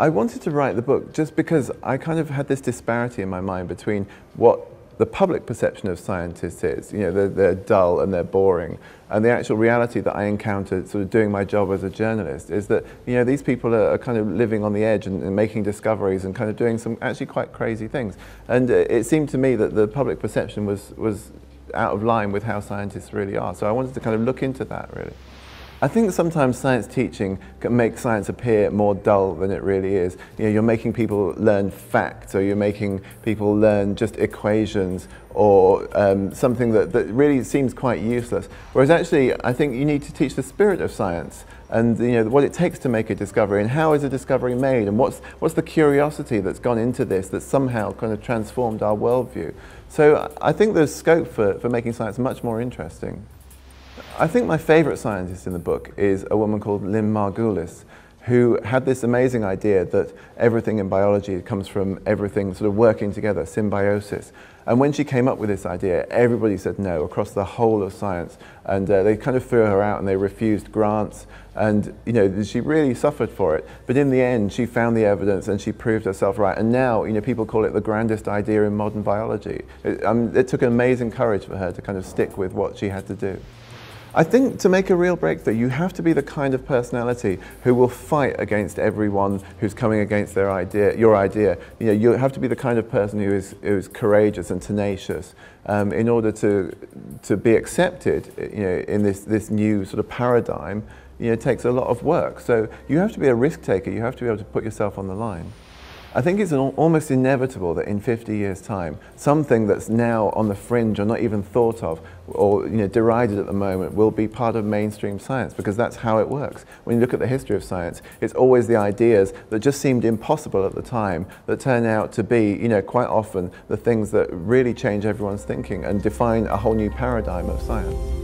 I wanted to write the book just because I kind of had this disparity in my mind between what the public perception of scientists is, they're dull and they're boring, and the actual reality that I encountered sort of doing my job as a journalist is that, these people are kind of living on the edge and making discoveries and kind of doing some actually quite crazy things. And it seemed to me that the public perception was out of line with how scientists really are. So I wanted to kind of look into that, really. I think that sometimes science teaching can make science appear more dull than it really is. You're making people learn facts, or you're making people learn just equations, or something that really seems quite useless. Whereas actually, I think you need to teach the spirit of science, and what it takes to make a discovery, and how is a discovery made, and what's the curiosity that's gone into this that somehow kind of transformed our worldview. So I think there's scope for making science much more interesting. I think my favourite scientist in the book is a woman called Lynn Margulis, who had this amazing idea that everything in biology comes from everything sort of working together, symbiosis. And when she came up with this idea, everybody said no across the whole of science, and they kind of threw her out and they refused grants, and she really suffered for it. But in the end, she found the evidence and she proved herself right. And now, people call it the grandest idea in modern biology. It took amazing courage for her to kind of stick with what she had to do. I think to make a real breakthrough, you have to be the kind of personality who will fight against everyone who's coming against your idea. You have to be the kind of person who is courageous and tenacious in order to be accepted. In this new sort of paradigm, it takes a lot of work. So you have to be a risk taker. You have to be able to put yourself on the line. I think it's almost inevitable that in 50 years' time, something that's now on the fringe or not even thought of or derided at the moment will be part of mainstream science, because that's how it works. When you look at the history of science, it's always the ideas that just seemed impossible at the time that turn out to be, quite often the things that really change everyone's thinking and define a whole new paradigm of science.